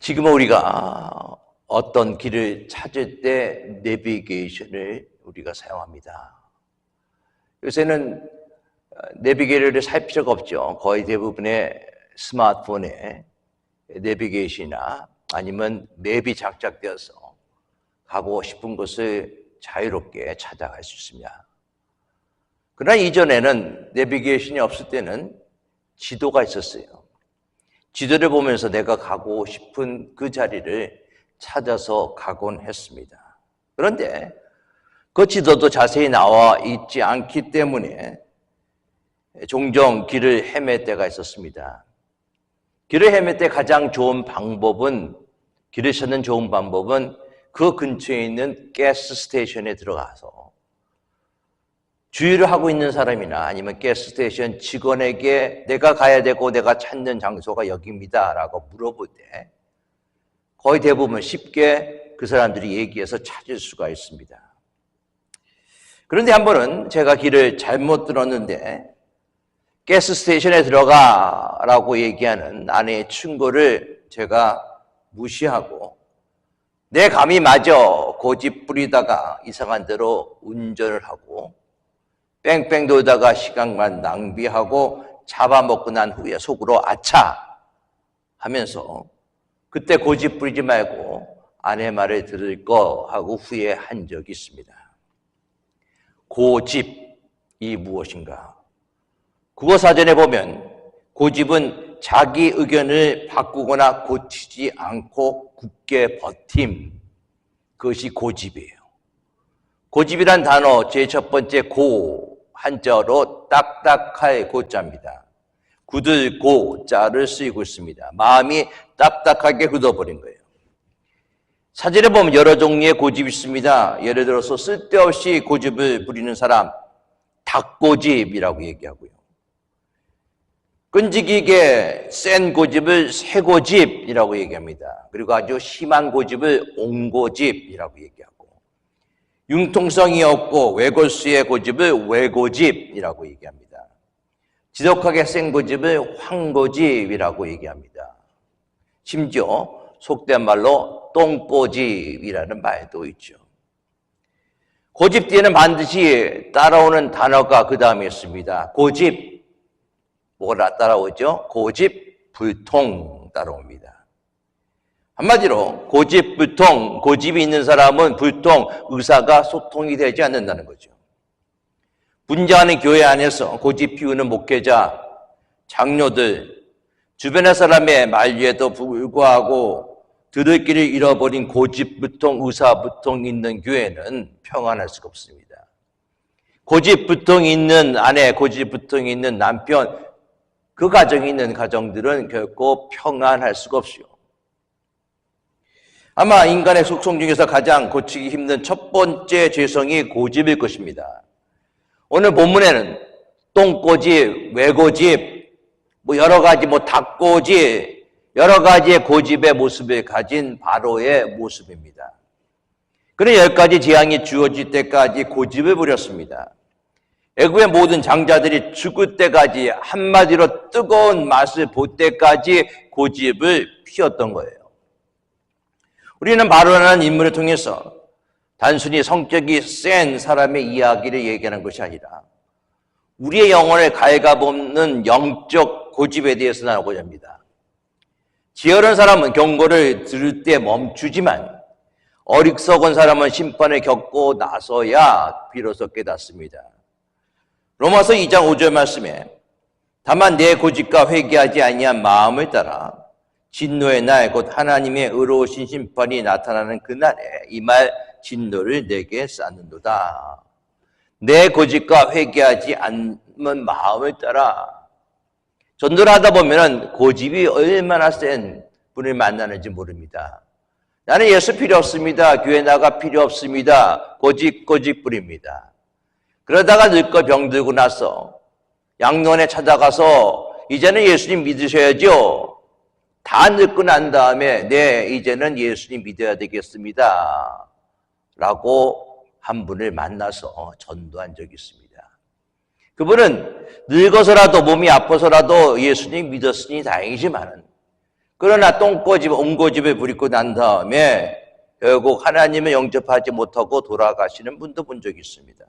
지금 우리가 어떤 길을 찾을 때 내비게이션을 우리가 사용합니다. 요새는 내비게이션을 살 필요가 없죠. 거의 대부분의 스마트폰에 내비게이션이나 아니면 맵이 장착되어서 가고 싶은 곳을 자유롭게 찾아갈 수 있습니다. 그러나 이전에는 내비게이션이 없을 때는 지도가 있었어요. 지도를 보면서 내가 가고 싶은 그 자리를 찾아서 가곤 했습니다. 그런데 그 지도도 자세히 나와 있지 않기 때문에 종종 길을 헤맬 때가 있었습니다. 길을 헤맬 때 가장 좋은 방법은, 길을 찾는 좋은 방법은 그 근처에 있는 가스 스테이션에 들어가서 주유를 하고 있는 사람이나 아니면 가스 스테이션 직원에게 내가 가야 되고 내가 찾는 장소가 여기입니다 라고 물어볼 때 거의 대부분 쉽게 그 사람들이 얘기해서 찾을 수가 있습니다. 그런데 한 번은 제가 길을 잘못 들었는데 가스 스테이션에 들어가라고 얘기하는 아내의 충고를 제가 무시하고 내 감이 맞아 고집 부리다가 이상한 데로 운전을 하고 뺑뺑 돌다가 시간만 낭비하고 잡아먹고 난 후에 속으로 아차 하면서 그때 고집 부리지 말고 아내 말을 들을 거 하고 후회한 적이 있습니다. 고집이 무엇인가? 국어사전에 보면 고집은 자기 의견을 바꾸거나 고치지 않고 굳게 버팀, 그것이 고집이에요. 고집이란 단어 제 첫 번째 고, 한자로 딱딱할 고자입니다. 굳을 고자를 쓰이고 있습니다. 마음이 딱딱하게 굳어버린 거예요. 사진에 보면 여러 종류의 고집이 있습니다. 예를 들어서 쓸데없이 고집을 부리는 사람, 닭고집이라고 얘기하고요. 끈질기게 센 고집을 쇠고집이라고 얘기합니다. 그리고 아주 심한 고집을 옹고집이라고 얘기하고, 융통성이 없고 외골수의 고집을 외고집이라고 얘기합니다. 지독하게 센 고집을 황고집이라고 얘기합니다. 심지어 속된 말로 똥고집이라는 말도 있죠. 고집 뒤에는 반드시 따라오는 단어가 그 다음에 있습니다. 고집, 뭐가 따라오죠? 고집, 불통 따라옵니다. 한마디로 고집, 불통, 고집이 있는 사람은 불통, 의사가 소통이 되지 않는다는 거죠. 분장하는 교회 안에서 고집 피우는 목회자, 장로들, 주변의 사람의 만류에도 불구하고 들을 길을 잃어버린 고집, 불통, 의사, 불통 있는 교회는 평안할 수가 없습니다. 고집, 불통이 있는 아내, 고집, 불통이 있는 남편, 그 가정이 있는 가정들은 결코 평안할 수가 없어요. 아마 인간의 속성 중에서 가장 고치기 힘든 첫 번째 죄성이 고집일 것입니다. 오늘 본문에는 똥고집, 외고집, 여러 가지 닭고집, 여러 가지의 고집의 모습을 가진 바로의 모습입니다. 그는 10가지 재앙이 주어질 때까지 고집을 부렸습니다. 애굽의 모든 장자들이 죽을 때까지, 한마디로 뜨거운 맛을 볼 때까지 고집을 피웠던 거예요. 우리는 바로라는 인물을 통해서 단순히 성격이 센 사람의 이야기를 얘기하는 것이 아니라 우리의 영혼을 갉아먹는 영적 고집에 대해서 나누고자 합니다. 지혜로운 사람은 경고를 들을 때 멈추지만 어리석은 사람은 심판을 겪고 나서야 비로소 깨닫습니다. 로마서 2장 5절 말씀에 다만 내 고집과 회개하지 아니한 마음을 따라 진노의 날 곧 하나님의 의로우신 심판이 나타나는 그날에 이 말 진노를 내게 쌓는도다. 내 고집과 회개하지 않는 마음을 따라. 전도를 하다 보면 고집이 얼마나 센 분을 만나는지 모릅니다. 나는 예수 필요 없습니다. 교회 나가 필요 없습니다. 고집 부립니다. 그러다가 늙고 병들고 나서 양로원에 찾아가서 이제는 예수님 믿으셔야죠. 다 늙고 난 다음에 네, 이제는 예수님 믿어야 되겠습니다. 라고 한 분을 만나서 전도한 적이 있습니다. 그분은 늙어서라도 몸이 아파서라도 예수님 믿었으니 다행이지만 그러나 똥꼬집, 옹고집을 부리고 난 다음에 결국 하나님을 영접하지 못하고 돌아가시는 분도 본 적이 있습니다.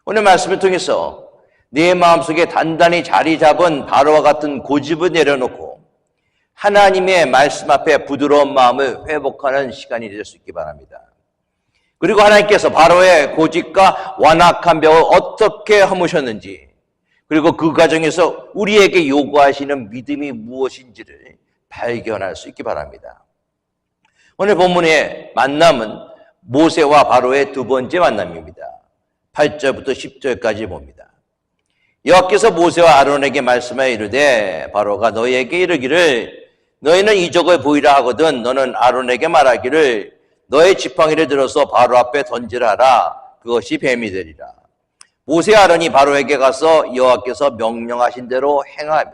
오늘 말씀을 통해서 내 마음속에 단단히 자리 잡은 바로와 같은 고집을 내려놓고 하나님의 말씀 앞에 부드러운 마음을 회복하는 시간이 될 수 있기 바랍니다. 그리고 하나님께서 바로의 고집과 완악한 벽을 어떻게 허무셨는지, 그리고 그 과정에서 우리에게 요구하시는 믿음이 무엇인지를 발견할 수 있기 바랍니다. 오늘 본문의 만남은 모세와 바로의 두 번째 만남입니다. 8절부터 10절까지 봅니다. 여호와께서 모세와 아론에게 말씀하여 이르되 바로가 너희에게 이르기를 너희는 이적을 보이라 하거든 너는 아론에게 말하기를 너의 지팡이를 들어서 바로 앞에 던지라 하라. 그것이 뱀이 되리라. 모세 아론이 바로에게 가서 여호와께서 명령하신 대로 행하며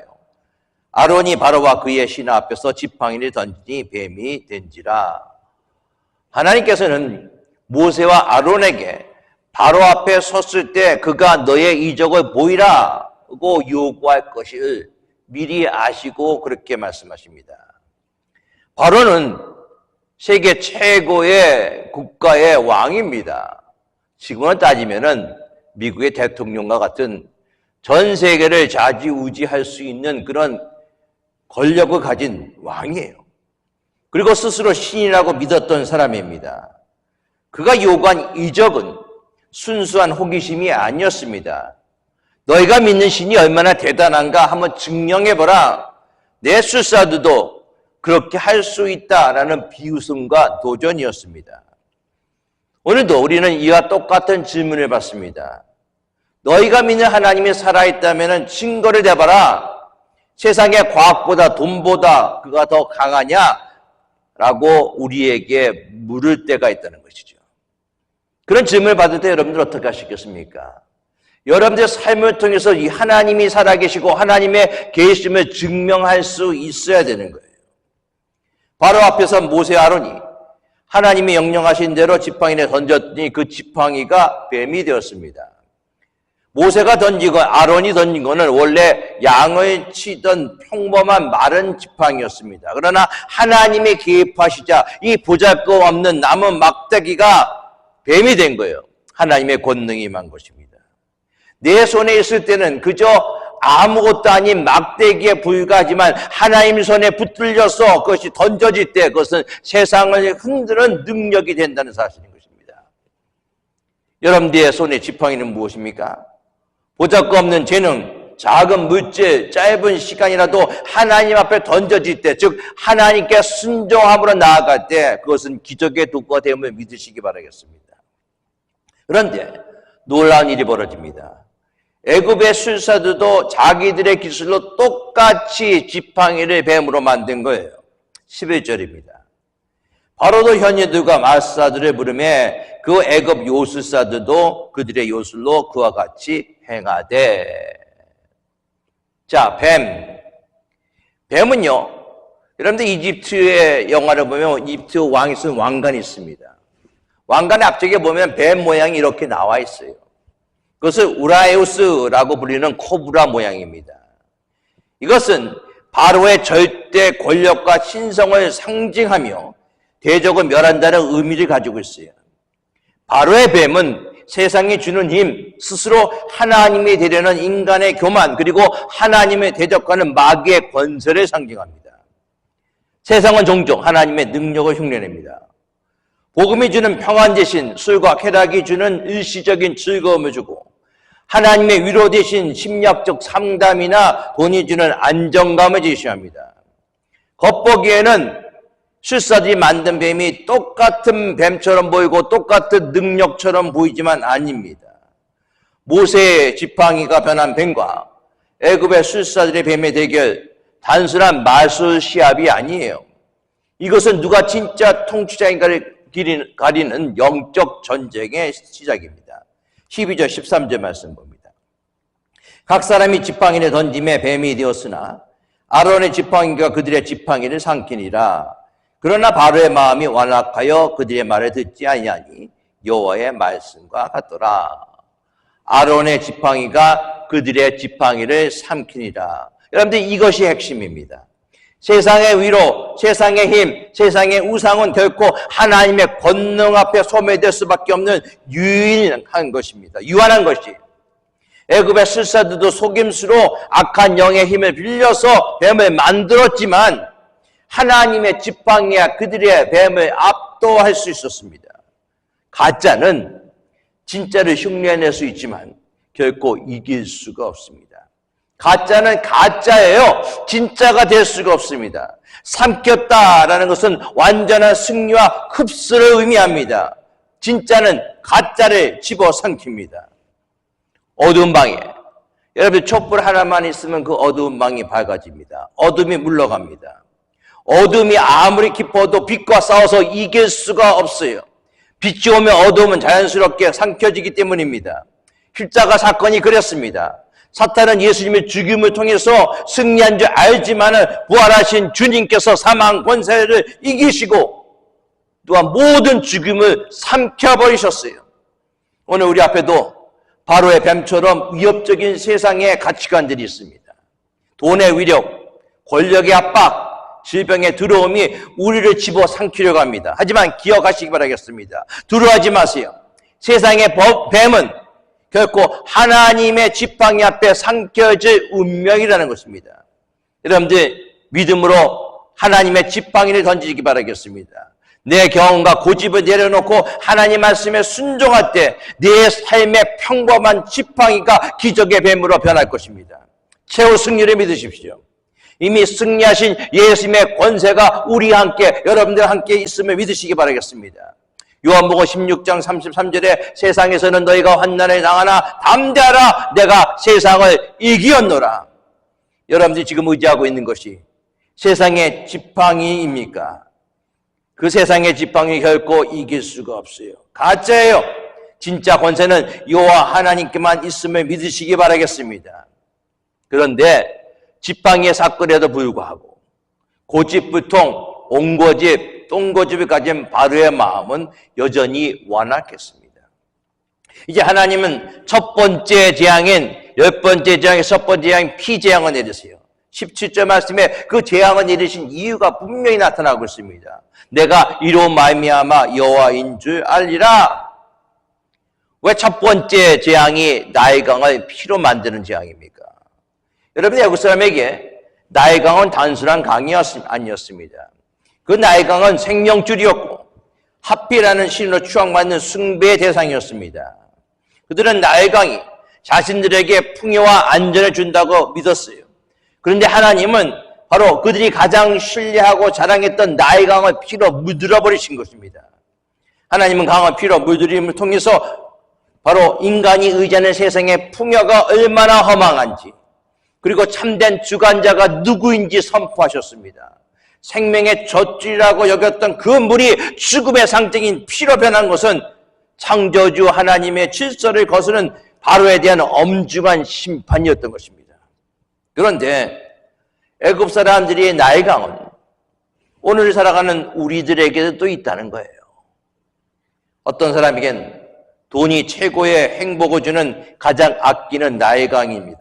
아론이 바로와 그의 신하 앞에서 지팡이를 던지니 뱀이 된지라. 하나님께서는 모세와 아론에게 바로 앞에 섰을 때 그가 너의 이적을 보이라고 요구할 것을 미리 아시고 그렇게 말씀하십니다. 바로는 세계 최고의 국가의 왕입니다. 지금은 따지면은 미국의 대통령과 같은 전 세계를 좌지우지할 수 있는 그런 권력을 가진 왕이에요. 그리고 스스로 신이라고 믿었던 사람입니다. 그가 요구한 이적은 순수한 호기심이 아니었습니다. 너희가 믿는 신이 얼마나 대단한가 한번 증명해보라. 내 술사들도 그렇게 할 수 있다라는 비웃음과 도전이었습니다. 오늘도 우리는 이와 똑같은 질문을 받습니다. 너희가 믿는 하나님이 살아있다면 증거를 대봐라. 세상의 과학보다 돈보다 그가 더 강하냐? 라고 우리에게 물을 때가 있다는 것이죠. 그런 질문을 받을 때 여러분들 어떻게 하시겠습니까? 여러분들의 삶을 통해서 이 하나님이 살아계시고 하나님의 계심을 증명할 수 있어야 되는 거예요. 바로 앞에서 모세 아론이 하나님이 명령하신 대로 지팡이를 던졌더니 그 지팡이가 뱀이 되었습니다. 모세가 던지고 아론이 던진 것은 원래 양을 치던 평범한 마른 지팡이였습니다. 그러나 하나님이 개입하시자 이 보잘것없는 나무 막대기가 뱀이 된 거예요. 하나님의 권능이 임한 것입니다. 내 손에 있을 때는 그저 아무것도 아닌 막대기에 불과하지만 하나님 손에 붙들려서 그것이 던져질 때 그것은 세상을 흔드는 능력이 된다는 사실인 것입니다. 여러분들의 손에 지팡이는 무엇입니까? 보잘것없는 재능, 작은 물질, 짧은 시간이라도 하나님 앞에 던져질 때, 즉 하나님께 순종함으로 나아갈 때 그것은 기적의 도구가 됨을 믿으시기 바라겠습니다. 그런데 놀라운 일이 벌어집니다. 애굽의 술사들도 자기들의 기술로 똑같이 지팡이를 뱀으로 만든 거예요. 11절입니다. 바로도 현이들과 마술사들을 부르매 그 애굽 요술사들도 그들의 요술로 그와 같이 행하되. 자, 뱀은요, 여러분들 이집트의 영화를 보면 이집트 왕이 쓴 왕관이 있습니다. 왕관의 앞쪽에 보면 뱀 모양이 이렇게 나와 있어요. 그것을 우라에우스라고 불리는 코브라 모양입니다. 이것은 바로의 절대 권력과 신성을 상징하며 대적을 멸한다는 의미를 가지고 있어요. 바로의 뱀은 세상이 주는 힘, 스스로 하나님이 되려는 인간의 교만, 그리고 하나님을 대적하는 마귀의 권세를 상징합니다. 세상은 종종 하나님의 능력을 흉내냅니다. 복음이 주는 평안 대신 술과 쾌락이 주는 일시적인 즐거움을 주고 하나님의 위로 대신 심리학적 상담이나 돈이 주는 안정감을 제시합니다. 겉보기에는 술사들이 만든 뱀이 똑같은 뱀처럼 보이고 똑같은 능력처럼 보이지만 아닙니다. 모세의 지팡이가 변한 뱀과 애굽의 술사들의 뱀의 대결, 단순한 마술 시합이 아니에요. 이것은 누가 진짜 통치자인가를 가리는 영적 전쟁의 시작입니다. 12절 13절 말씀 봅니다. 각 사람이 지팡이를 던짐에 뱀이 되었으나 아론의 지팡이가 그들의 지팡이를 삼키니라. 그러나 바로의 마음이 완악하여 그들의 말을 듣지 아니하니 여호와의 말씀과 같더라. 아론의 지팡이가 그들의 지팡이를 삼키니라. 여러분들 이것이 핵심입니다. 세상의 위로, 세상의 힘, 세상의 우상은 결코 하나님의 권능 앞에 소멸될 수밖에 없는 유일한 것입니다. 유한한 것이. 애굽의 술사들도 속임수로 악한 영의 힘을 빌려서 뱀을 만들었지만 하나님의 지팡이야 그들의 뱀을 압도할 수 있었습니다. 가짜는 진짜를 흉내낼 수 있지만 결코 이길 수가 없습니다. 가짜는 가짜예요. 진짜가 될 수가 없습니다. 삼켰다라는 것은 완전한 승리와 흡수를 의미합니다. 진짜는 가짜를 집어삼킵니다. 어두운 방에 여러분 촛불 하나만 있으면 그 어두운 방이 밝아집니다. 어둠이 물러갑니다. 어둠이 아무리 깊어도 빛과 싸워서 이길 수가 없어요. 빛이 오면 어둠은 자연스럽게 삼켜지기 때문입니다. 십자가 사건이 그랬습니다. 사탄은 예수님의 죽임을 통해서 승리한 줄 알지만 부활하신 주님께서 사망 권세를 이기시고 또한 모든 죽임을 삼켜버리셨어요. 오늘 우리 앞에도 바로의 뱀처럼 위협적인 세상의 가치관들이 있습니다. 돈의 위력, 권력의 압박, 질병의 들어옴이 우리를 집어삼키려고 합니다. 하지만 기억하시기 바라겠습니다. 두려워하지 마세요. 세상의 뱀은 결코 하나님의 지팡이 앞에 삼켜질 운명이라는 것입니다. 여러분들 믿음으로 하나님의 지팡이를 던지기 바라겠습니다. 내 경험과 고집을 내려놓고 하나님 말씀에 순종할 때 내 삶의 평범한 지팡이가 기적의 뱀으로 변할 것입니다. 최후 승리를 믿으십시오. 이미 승리하신 예수님의 권세가 우리와 함께 여러분들과 함께 있음을 믿으시기 바라겠습니다. 요한복음 16장 33절에 세상에서는 너희가 환난을 당하나 담대하라 내가 세상을 이기었노라. 여러분들이 지금 의지하고 있는 것이 세상의 지팡이입니까? 그 세상의 지팡이 결코 이길 수가 없어요. 가짜예요. 진짜 권세는 여호와 하나님께만 있음을 믿으시기 바라겠습니다. 그런데 지팡이의 사건에도 불구하고 고집불통, 옹고집, 똥고집을 가진 바로의 마음은 여전히 완악했습니다. 이제 하나님은 첫 번째 재앙인 10번째 재앙의 첫 번째 재앙인 피재앙을 내리세요. 17절 말씀에 그 재앙을 내리신 이유가 분명히 나타나고 있습니다. 내가 이로 말미암아 여호와인 줄 알리라. 왜 첫 번째 재앙이 나의 강을 피로 만드는 재앙입니까? 여러분, 애국 사람에게 나의 강은 단순한 강이 아니었습니다. 그 나의 강은 생명줄이었고 하필이라는 신으로 추앙받는 숭배의 대상이었습니다. 그들은 나의 강이 자신들에게 풍요와 안전을 준다고 믿었어요. 그런데 하나님은 바로 그들이 가장 신뢰하고 자랑했던 나의 강을 피로 물들어버리신 것입니다. 하나님은 강을 피로 물들임을 통해서 바로 인간이 의지하는 세상의 풍요가 얼마나 허망한지 그리고 참된 주관자가 누구인지 선포하셨습니다. 생명의 젖줄이라고 여겼던 그 물이 죽음의 상징인 피로 변한 것은 창조주 하나님의 질서를 거스르는 바로에 대한 엄중한 심판이었던 것입니다. 그런데 애굽 사람들이 나의 강은 오늘 살아가는 우리들에게도 또 있다는 거예요. 어떤 사람에겐 돈이 최고의 행복을 주는 가장 아끼는 나의 강입니다.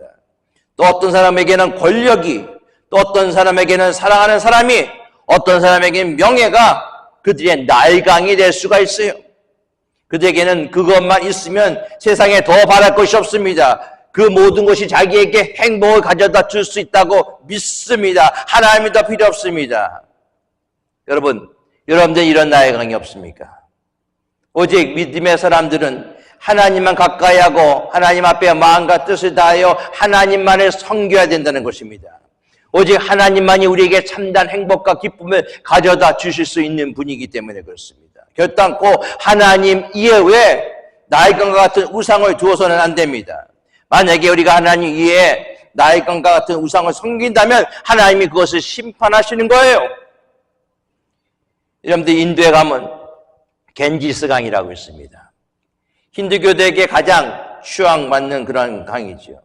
또 어떤 사람에게는 권력이, 또 어떤 사람에게는 사랑하는 사람이, 어떤 사람에게는 명예가 그들의 나의 강이 될 수가 있어요. 그들에게는 그것만 있으면 세상에 더 바랄 것이 없습니다. 그 모든 것이 자기에게 행복을 가져다 줄 수 있다고 믿습니다. 하나님이 더 필요 없습니다. 여러분들 이런 나의 강이 없습니까? 오직 믿음의 사람들은 하나님만 가까이 하고 하나님 앞에 마음과 뜻을 다하여 하나님만을 섬겨야 된다는 것입니다. 오직 하나님만이 우리에게 참된 행복과 기쁨을 가져다 주실 수 있는 분이기 때문에 그렇습니다. 결단코 하나님 이외에 나의 강과 같은 우상을 두어서는 안 됩니다. 만약에 우리가 하나님 이외에 나의 강과 같은 우상을 섬긴다면 하나님이 그것을 심판하시는 거예요. 여러분들 인도에 가면 겐지스 강이라고 있습니다. 힌두교도에게 가장 추앙받는 그런 강이죠.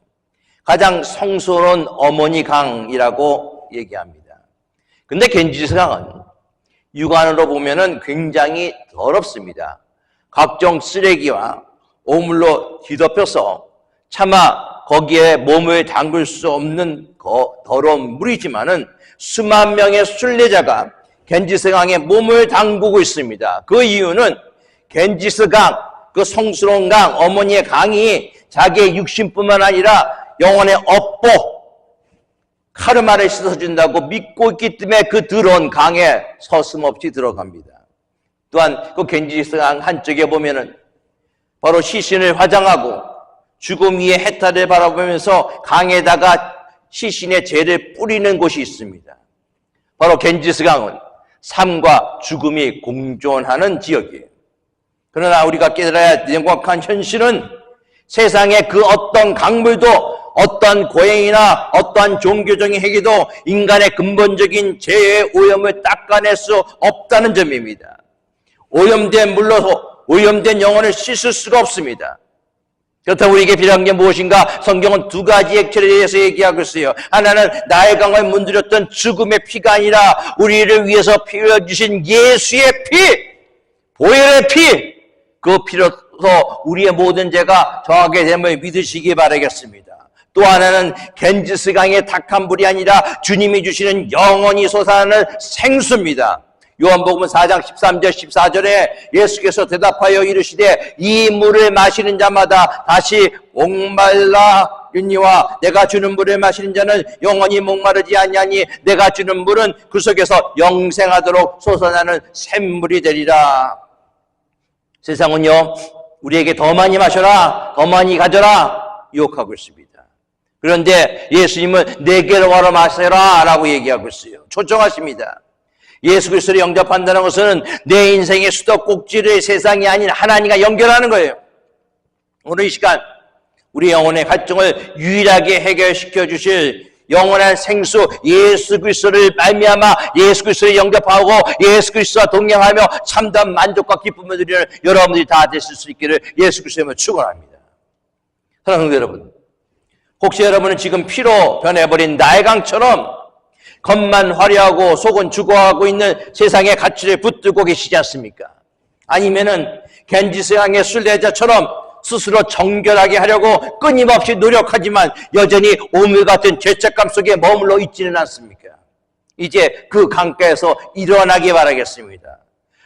가장 성스러운 어머니 강이라고 얘기합니다. 근데 겐지스 강은 육안으로 보면은 굉장히 더럽습니다. 각종 쓰레기와 오물로 뒤덮여서 차마 거기에 몸을 담글 수 없는 더러운 물이지만은 수만 명의 순례자가 겐지스 강에 몸을 담그고 있습니다. 그 이유는 겐지스 강, 그 성스러운 강, 어머니의 강이 자기의 육신뿐만 아니라 영혼의 업보, 카르마를 씻어준다고 믿고 있기 때문에 그 더러운 강에 서슴없이 들어갑니다. 또한 그 겐지스 강 한쪽에 보면은 바로 시신을 화장하고 죽음 위에 해탈을 바라보면서 강에다가 시신의 죄를 뿌리는 곳이 있습니다. 바로 겐지스 강은 삶과 죽음이 공존하는 지역이에요. 그러나 우리가 깨달아야 명확한 현실은 세상의 그 어떤 강물도 어떤 고행이나 어떠한 종교적인 행위도 인간의 근본적인 죄의 오염을 닦아낼 수 없다는 점입니다. 오염된 물로 오염된 영혼을 씻을 수가 없습니다. 그렇다고 우리에게 필요한 게 무엇인가? 성경은 두 가지 액체에 대해서 얘기하고 있어요. 하나는 나의 강을 문드렸던 죽음의 피가 아니라 우리를 위해서 피 흘려주신 예수의 피, 보혈의 피, 그 피로서 우리의 모든 죄가 정하게 됨을 믿으시기 바라겠습니다. 또 하나는 겐지스 강의 탁한 물이 아니라 주님이 주시는 영원히 솟아나는 생수입니다. 요한복음 4장 13절 14절에 예수께서 대답하여 이르시되 이 물을 마시는 자마다 다시 목말라 윤니와 내가 주는 물을 마시는 자는 영원히 목마르지 아니하니 내가 주는 물은 그 속에서 영생하도록 솟아나는 샘물이 되리라. 세상은요 우리에게 더 많이 마셔라, 더 많이 가져라 유혹하고 있습니다. 그런데 예수님은 내게로 와라 마셔라 라고 얘기하고 있어요. 초청하십니다. 예수 그리스도를 영접한다는 것은 내 인생의 수도꼭지를 세상이 아닌 하나님과 연결하는 거예요. 오늘 이 시간 우리 영혼의 갈증을 유일하게 해결시켜 주실 영원한 생수 예수 그리스도를 말미암아 예수 그리스도를 영접하고 예수 그리스도와 동행하며 참담 만족과 기쁨을 누리는 여러분들이 다 되실 수 있기를 예수 그리스도를 축원합니다. 사랑하는 성도 여러분, 혹시 여러분은 지금 피로 변해버린 나의 강처럼 겉만 화려하고 속은 죽어가고 있는 세상의 가치를 붙들고 계시지 않습니까? 아니면은 겐지스 강의 순례자처럼 스스로 정결하게 하려고 끊임없이 노력하지만 여전히 오물 같은 죄책감 속에 머물러 있지는 않습니까? 이제 그 강가에서 일어나기 바라겠습니다.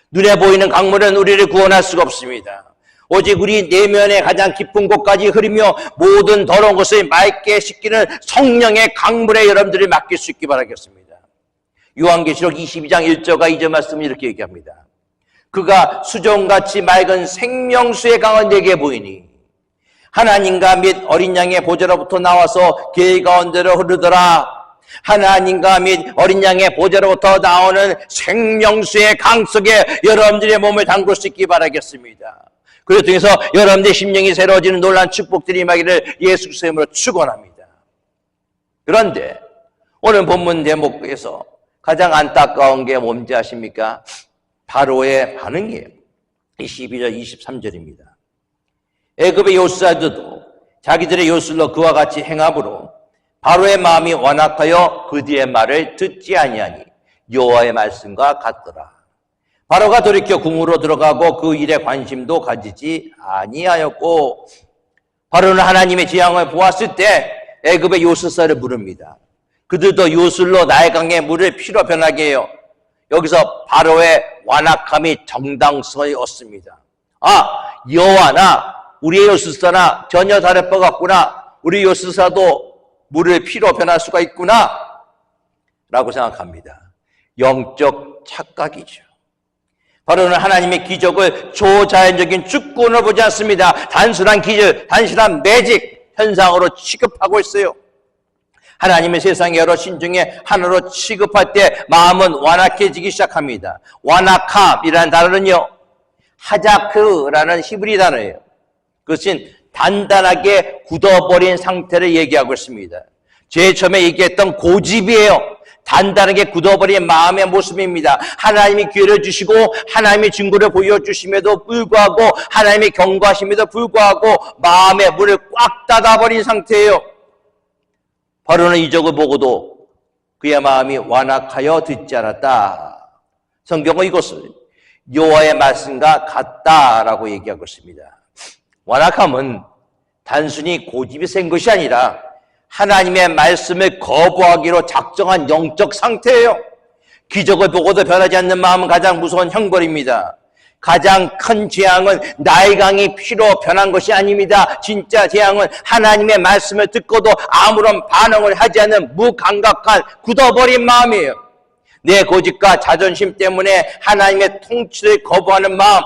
눈에 보이는 강물은 우리를 구원할 수가 없습니다. 오직 우리 내면의 가장 깊은 곳까지 흐르며 모든 더러운 것을 맑게 씻기는 성령의 강물에 여러분들이 맡길 수 있기 바라겠습니다. 요한계시록 22장 1절과 2절 말씀을 이렇게 얘기합니다. 그가 수정같이 맑은 생명수의 강을 내게 보이니 하나님과 및 어린 양의 보좌로부터 나와서 길 가운데로 흐르더라. 하나님과 및 어린 양의 보좌로부터 나오는 생명수의 강 속에 여러분들의 몸을 담글 수 있기 바라겠습니다. 그를 통해서 여러분들의 심령이 새로워지는 놀라운 축복들이 임하기를 예수 그리스도의 이름으로 축원합니다. 그런데 오늘 본문 대목에서 가장 안타까운 게 뭔지 아십니까? 바로의 반응이에요. 22절 23절입니다. 애굽의 요술사들도 자기들의 요술로 그와 같이 행함으로 바로의 마음이 완악하여 그 뒤의 말을 듣지 아니하니 여호와의 말씀과 같더라. 바로가 돌이켜 궁으로 들어가고 그 일에 관심도 가지지 아니하였고 바로는 하나님의 재앙을 보았을 때 애굽의 요술사를 부릅니다. 그들도 요술로 나의 강의 물을 피로 변하게 해요. 여기서 바로의 완악함이 정당성을 얻습니다. 여호와나 우리의 요술사나 전혀 다를 것 같구나. 우리 요술사도 물을 피로 변할 수가 있구나 라고 생각합니다. 영적 착각이죠. 바로는 하나님의 기적을 초자연적인 주권으로 보지 않습니다. 단순한 기적, 단순한 매직 현상으로 취급하고 있어요. 하나님의 세상의 여러 신 중에 하나로 취급할 때 마음은 완악해지기 시작합니다. 완악함이라는 단어는요, 하자크라는 히브리 단어예요. 그것은 단단하게 굳어버린 상태를 얘기하고 있습니다. 제일 처음에 얘기했던 고집이에요. 단단하게 굳어버린 마음의 모습입니다. 하나님이 기회를 주시고 하나님이 증거를 보여주심에도 불구하고 하나님이 경고하심에도 불구하고 마음의 문을 꽉 닫아버린 상태예요. 바로는 이적을 보고도 그의 마음이 완악하여 듣지 않았다. 성경은 이것을 여호와의 말씀과 같다라고 얘기하고 있습니다. 완악함은 단순히 고집이 센 것이 아니라 하나님의 말씀을 거부하기로 작정한 영적 상태예요. 기적을 보고도 변하지 않는 마음은 가장 무서운 형벌입니다. 가장 큰 재앙은 나의 강이 피로 변한 것이 아닙니다. 진짜 재앙은 하나님의 말씀을 듣고도 아무런 반응을 하지 않는 무감각한 굳어버린 마음이에요. 내 고집과 자존심 때문에 하나님의 통치를 거부하는 마음,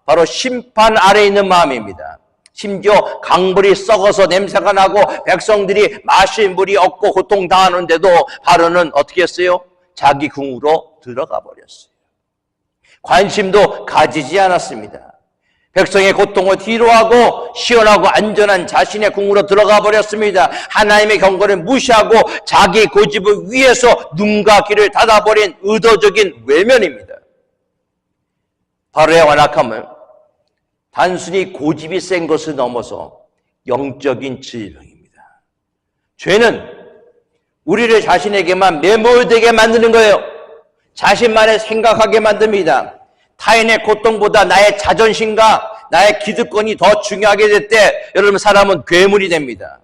바로 심판 아래에 있는 마음입니다. 심지어 강물이 썩어서 냄새가 나고 백성들이 마실 물이 없고 고통당하는데도 바로는 어떻게 했어요? 자기 궁으로 들어가 버렸어요. 관심도 가지지 않았습니다. 백성의 고통을 뒤로하고 시원하고 안전한 자신의 궁으로 들어가 버렸습니다. 하나님의 경고를 무시하고 자기 고집을 위해서 눈과 귀를 닫아버린 의도적인 외면입니다. 바로의 완악함은 단순히 고집이 센 것을 넘어서 영적인 질병입니다. 죄는 우리를 자신에게만 매몰되게 만드는 거예요. 자신만을 생각하게 만듭니다. 타인의 고통보다 나의 자존심과 나의 기득권이 더 중요하게 될 때 여러분 사람은 괴물이 됩니다.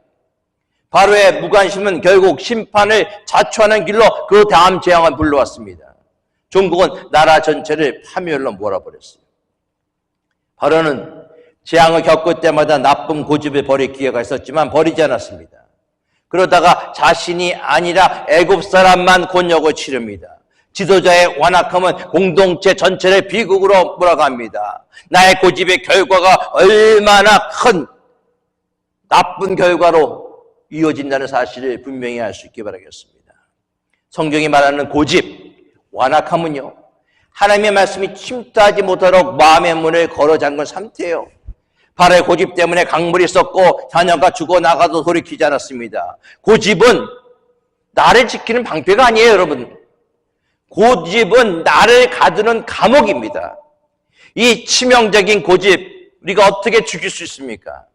바로의 무관심은 결국 심판을 자초하는 길로 그 다음 재앙을 불러왔습니다. 종국은 나라 전체를 파멸로 몰아버렸어요. 바로는 재앙을 겪을 때마다 나쁜 고집을 버릴 기회가 있었지만 버리지 않았습니다. 그러다가 자신이 아니라 애굽 사람만 곤욕을 치릅니다. 지도자의 완악함은 공동체 전체를 비극으로 몰아갑니다. 나의 고집의 결과가 얼마나 큰 나쁜 결과로 이어진다는 사실을 분명히 알 수 있기 바라겠습니다. 성경이 말하는 고집, 완악함은요, 하나님의 말씀이 침투하지 못하도록 마음의 문을 걸어 잠근 상태예요. 바로의 고집 때문에 강물이 썩고 자녀가 죽어나가도 돌이키지 않았습니다. 고집은 나를 지키는 방패가 아니에요, 여러분. 고집은 나를 가두는 감옥입니다. 이 치명적인 고집, 우리가 어떻게 죽일 수 있습니까?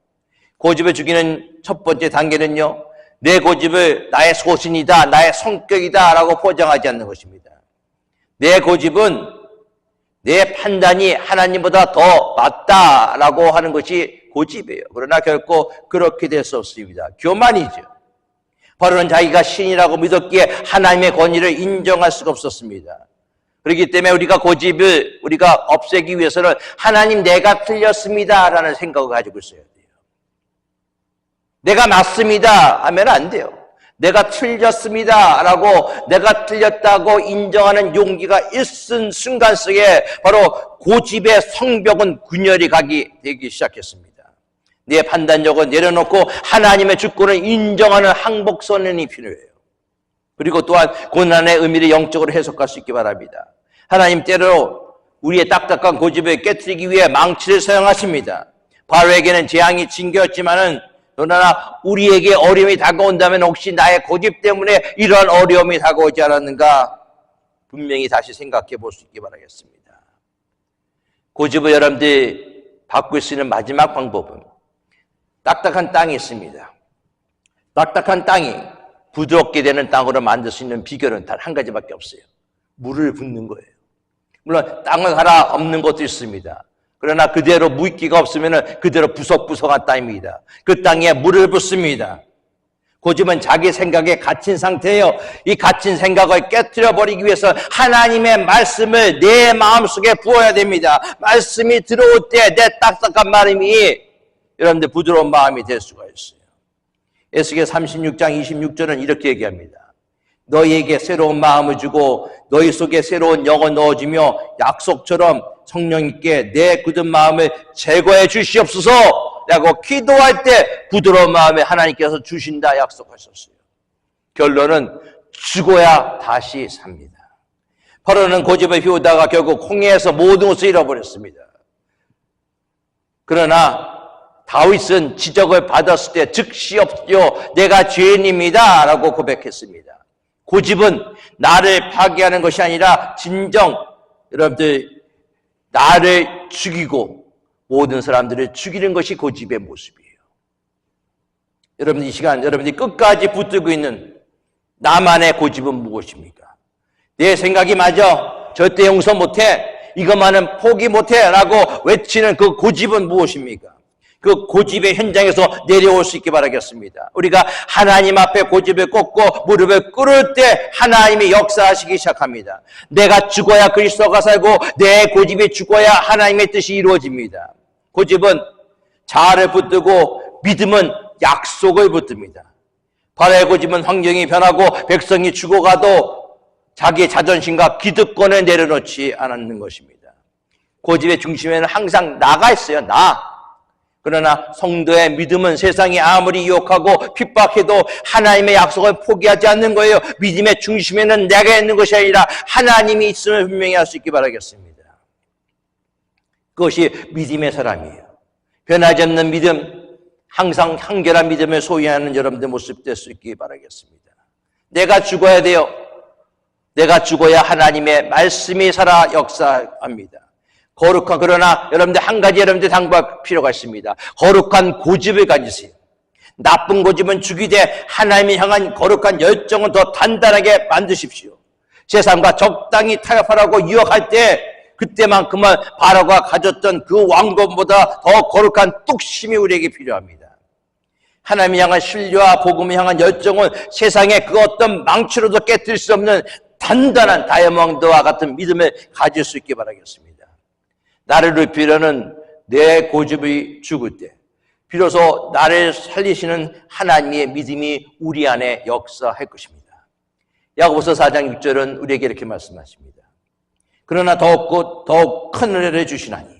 고집을 죽이는 첫 번째 단계는요, 내 고집을 나의 소신이다, 나의 성격이다 라고 포장하지 않는 것입니다. 내 고집은 내 판단이 하나님보다 더 맞다라고 하는 것이 고집이에요. 그러나 결코 그렇게 될 수 없습니다. 교만이죠. 바로는 자기가 신이라고 믿었기에 하나님의 권위를 인정할 수가 없었습니다. 그렇기 때문에 우리가 고집을 우리가 없애기 위해서는 하나님 내가 틀렸습니다라는 생각을 가지고 있어야 돼요. 내가 맞습니다 하면 안 돼요. 내가 틀렸습니다라고 내가 틀렸다고 인정하는 용기가 있은 순간 속에 바로 고집의 성벽은 균열이 되기 시작했습니다. 내 판단력을 내려놓고 하나님의 주권을 인정하는 항복선언이 필요해요. 그리고 또한 고난의 의미를 영적으로 해석할 수 있기 바랍니다. 하나님 때로 우리의 딱딱한 고집을 깨트리기 위해 망치를 사용하십니다. 바로에게는 재앙이 징계였지만은 그러나 우리에게 어려움이 다가온다면 혹시 나의 고집 때문에 이러한 어려움이 다가오지 않았는가 분명히 다시 생각해 볼 수 있기 바라겠습니다. 고집을 여러분들이 바꿀 수 있는 마지막 방법은 딱딱한 땅이 있습니다. 딱딱한 땅이 부드럽게 되는 땅으로 만들 수 있는 비결은 단 한 가지밖에 없어요. 물을 붓는 거예요. 물론 땅을 갈아엎는 것도 있습니다. 그러나 그대로 물기가 없으면 그대로 부석부석한 땅입니다. 그 땅에 물을 붓습니다. 고집은 자기 생각에 갇힌 상태예요. 이 갇힌 생각을 깨트려버리기 위해서 하나님의 말씀을 내 마음속에 부어야 됩니다. 말씀이 들어올 때 내 딱딱한 마음이 여러분들 부드러운 마음이 될 수가 있어요. 에스겔 36장 26절은 이렇게 얘기합니다. 너희에게 새로운 마음을 주고 너희 속에 새로운 영을 넣어주며 약속처럼 성령님께 내 굳은 마음을 제거해 주시옵소서 라고 기도할 때 부드러운 마음을 하나님께서 주신다 약속하셨어요. 결론은 죽어야 다시 삽니다. 바로는 고집을 피우다가 결국 홍해에서 모든 것을 잃어버렸습니다. 그러나 다윗은 지적을 받았을 때 즉시 없죠. 내가 죄인입니다 라고 고백했습니다. 고집은 나를 파괴하는 것이 아니라 진정 여러분들 나를 죽이고 모든 사람들을 죽이는 것이 고집의 모습이에요. 여러분 이 시간 여러분들이 끝까지 붙들고 있는 나만의 고집은 무엇입니까? 내 생각이 맞아. 절대 용서 못해. 이것만은 포기 못해 라고 외치는 그 고집은 무엇입니까? 그 고집의 현장에서 내려올 수 있게 바라겠습니다. 우리가 하나님 앞에 고집을 꺾고 무릎을 꿇을 때 하나님이 역사하시기 시작합니다. 내가 죽어야 그리스도가 살고 내 고집이 죽어야 하나님의 뜻이 이루어집니다. 고집은 자아를 붙들고 믿음은 약속을 붙듭니다. 바로의 고집은 환경이 변하고 백성이 죽어가도 자기의 자존심과 기득권을 내려놓지 않는 것입니다. 고집의 중심에는 항상 나가 있어요. 나. 그러나 성도의 믿음은 세상이 아무리 유혹하고 핍박해도 하나님의 약속을 포기하지 않는 거예요. 믿음의 중심에는 내가 있는 것이 아니라 하나님이 있음을 분명히 할 수 있기 바라겠습니다. 그것이 믿음의 사람이에요. 변하지 않는 믿음, 항상 한결한 믿음을 소유하는 여러분들 모습 될 수 있기 바라겠습니다. 내가 죽어야 돼요. 내가 죽어야 하나님의 말씀이 살아 역사합니다. 거룩한, 그러나 여러분들 한 가지 여러분들 당부할 필요가 있습니다. 거룩한 고집을 가지세요. 나쁜 고집은 죽이되 하나님을 향한 거룩한 열정은 더 단단하게 만드십시오. 세상과 적당히 타협하라고 유혹할 때 그때만큼은 바로가 가졌던 그 왕권보다 더 거룩한 뚝심이 우리에게 필요합니다. 하나님을 향한 신뢰와 복음을 향한 열정은 세상의 그 어떤 망치로도 깨뜨릴 수 없는 단단한 다이아몬드와 같은 믿음을 가질 수 있게 바라겠습니다. 나를 높이려는 내 고집이 죽을 때 비로소 나를 살리시는 하나님의 믿음이 우리 안에 역사할 것입니다. 야고보서 4장 6절은 우리에게 이렇게 말씀하십니다. 그러나 더욱 큰 은혜를 주시나니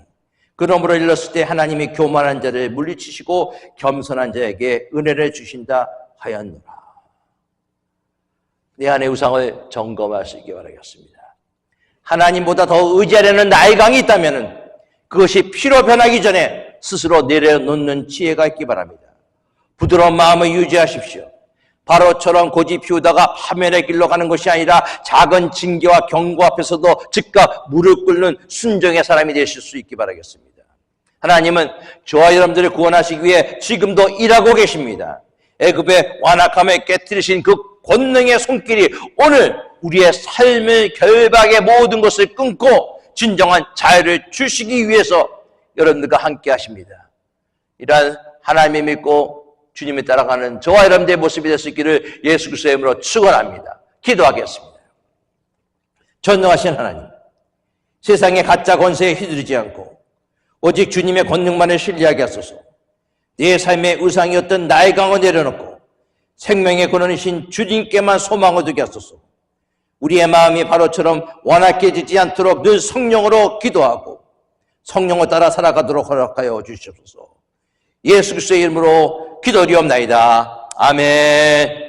그러므로 일렀을 때 하나님이 교만한 자를 물리치시고 겸손한 자에게 은혜를 주신다 하였노라. 내 안의 우상을 점검할 수 있게 바라겠습니다. 하나님보다 더 의지하려는 나의 강이 있다면 그것이 피로 변하기 전에 스스로 내려놓는 지혜가 있기 바랍니다. 부드러운 마음을 유지하십시오. 바로처럼 고집 피우다가 파멸의 길로 가는 것이 아니라 작은 징계와 경고 앞에서도 즉각 무릎 꿇는 순종의 사람이 되실 수 있기 바라겠습니다. 하나님은 저와 여러분들을 구원하시기 위해 지금도 일하고 계십니다. 애굽의 완악함을 깨뜨리신 그 권능의 손길이 오늘 우리의 삶의 결박의 모든 것을 끊고 진정한 자유를 주시기 위해서 여러분들과 함께 하십니다. 이러한 하나님을 믿고 주님을 따라가는 저와 여러분들의 모습이 될 수 있기를 예수 그리스도의 이름으로 축원합니다. 기도하겠습니다. 전능하신 하나님, 세상의 가짜 권세에 휘두르지 않고 오직 주님의 권능만을 신뢰하게 하소서. 내 삶의 우상이었던 나의 강을 내려놓고 생명의 근원이신 주님께만 소망을 두게 하소서. 우리의 마음이 바로처럼 완악해지지 않도록 늘 성령으로 기도하고 성령을 따라 살아가도록 허락하여 주시옵소서. 예수 그리스도의 이름으로 기도드리옵나이다. 아멘.